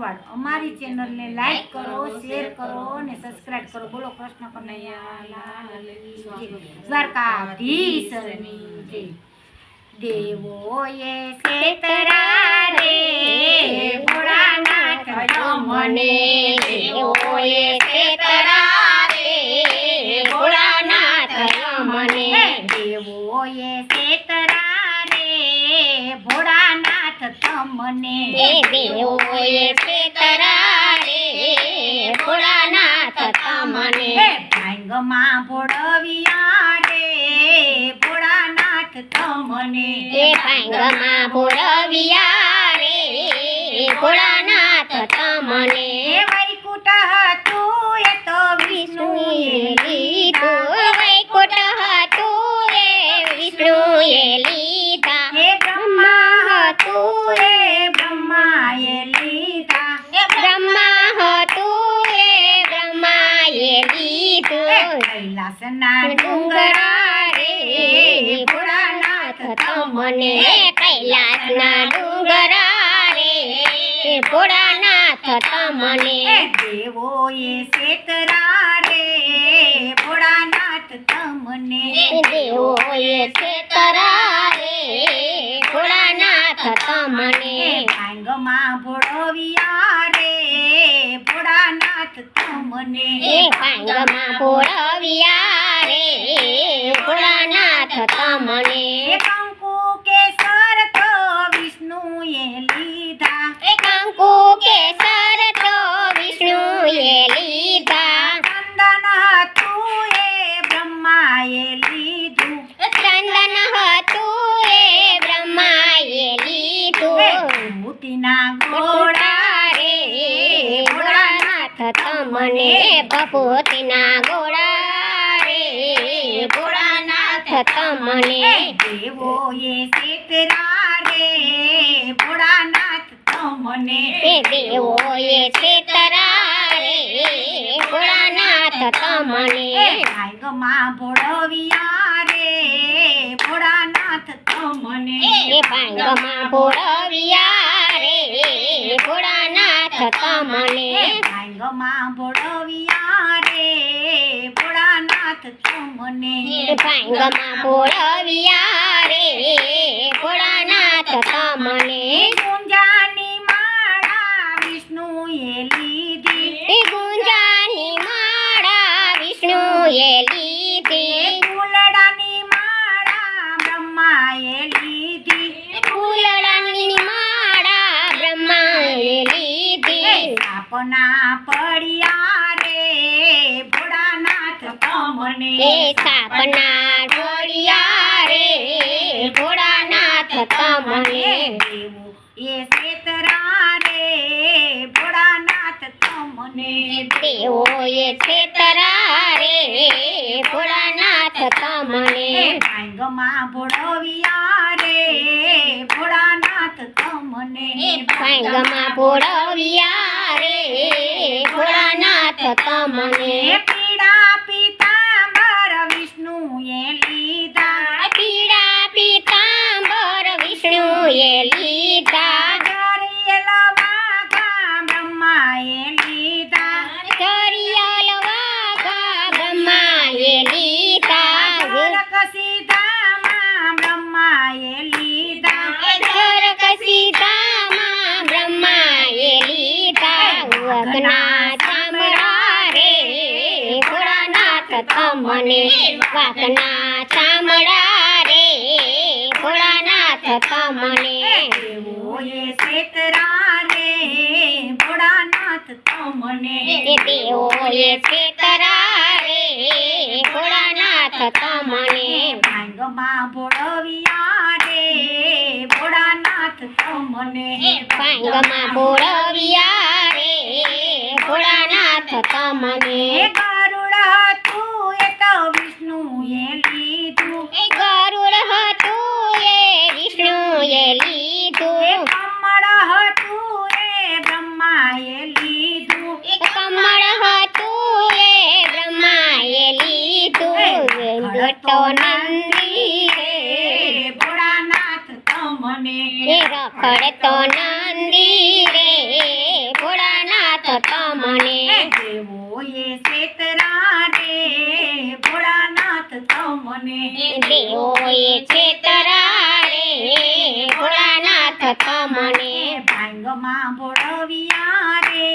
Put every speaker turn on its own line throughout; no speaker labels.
અમારી ચેનલને લાઈક કરો, શેર કરો અને સબસ્ક્રાઇબ કરો. બોલો કૃષ્ણ કનૈયા લાલ કી જય. દ્વારકાધીશની જય. દેવોએ સેતરા રે ભોળાનાથ મને,
દેવોએ સેતરા રે ભોળાનાથ મને,
દેવોએ સેતરા રે ભોળાનાથ તમને,
દેવોએ સેતરા રે ભોળાનાથ તમને,
ભાંગમાં ભોળવિયા રે ભોળાનાથ તમને,
ભાંગમાં ભોળવિયા રે ભોળાનાથ તમને,
વૈકુંઠ હતું એ તો વિષ્ણુએ લીધું,
વૈકુંઠ હતું એ વિષ્ણુએ લીધા,
હે બ્રહ્મા હતું એ બ્રહ્માએ લીધા,
બ્રહ્મા હતું એ બ્રહ્માએ લીધું,
કૈલાસના ડુંગરા રે ભોળાનાથ
તમને, કૈલાસના ડુંગરા રે ભોળાનાથ તમને,
દેવોએ સેતરા રે ભોળાનાથ તમને,
દેવોએ સેતરા રે ભોળાનાથ તમને,
ભાંગમાં ભોળવિયા રે ભોળાનાથ તમને,
ભાંગમાં ભોળવિયા રે ભોળાનાથ તમને,
કંકુ કેસર તો વિષ્ણુએ લીધા,
કંકુ કેસર તો વિષ્ણુએ લીધા,
ચંદન હતું એ બ્રહ્માએ લીધું,
ચંદન હતું એ બ્રહ્માએ લીધું,
ભૂતિના ઘોડા રે ભોળાનાથ
તમને, ભભૂતિના ગોળા રે ભોળાનાથ તમને,
દેવોએ સેતરા રે ભોળાનાથ તમને,
દેવોએ સેતરા રે ભોળાનાથ તમને,
ભાંગમાં ભોળવિયા રે ભોળાનાથ તમને,
ભાંગમાં ભોળવિયા રે ભોળાનાથ તમને,
ભાંગમાં ભોળવિયા રે ભોળાનાથ તમને,
ભાંગમાં ભોળવિયા રે ભોળાનાથ તમને,
ગુંજાની માળા વિષ્ણુએ લીધી,
ગુંજાની માળા વિષ્ણુએ લીધી,
ફૂલડાની માળા બ્રહ્માએ લીધી,
ફૂલડાની માળા બ્રહ્માએ લીધી,
સાપના પડ્યા રે ભોળાનાથ તમને,
સાપના ઢોળિયા રે ભોળાનાથ તમને,
દેવો એ સેતરા રે ભોળાનાથ તમને,
દેવોએ છેતરા રે ભોળાનાથ તમને,
ભાંગમાં ભોળવિયા રે ભોળાનાથ તમને,
ભાંગમાં ભોળવિયા રે ભોળાનાથ તમને,
પીળા પીતાંબર વિષ્ણુએ લીધા,
પીળા પીતાંબર વિષ્ણુએ લીધા,
જરિયલ વાઘા બ્રહ્માએ લીધા,
ચરિયલ વાઘા બ્રહ્માએ લીધા,
સીધામાં બ્રહ્માએ લીધા,
જરક સીતામાં બ્રહ્માએ લીધા, વાઘના ચામડા રે ભોળાનાથ તમને, વાઘના ચામડા રે ભોળાનાથ તમને,
દેવોએ સેતરા રે ભોળાનાથ તમને,
દેવોએ છેતરા રે ભોળાનાથ તમને,
ભાંગમાં ભોળવિયા રે ભોળાનાથ તમને,
ભાંગમાં ભોળવિયા રે ભોળાનાથ તમને,
ગરુડ હતું એ તો વિષ્ણુએ લીધું,
ગરુડ હતું એ વિષ્ણુએ લીધું,
કમળ હતું એ બ્રહ્માએ લીધું,
કમળ હતું એ બ્રહ્માએ લીધું, ઘટો નંદી રે
ભોળાનાથ તમને,
રખડતો નંદી રે
તમને
દેવોએ છેતરા રે ભોળાનાથ તમને
ભાંગમાં ભોળવિયા રે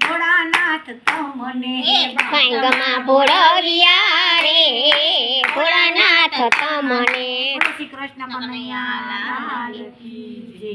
ભોળાનાથ તમને
ભાંગમાં ભોળવિયા રે ભોળાનાથ તમને
શ્રી કૃષ્ણ કનૈયા લાલ કી જય.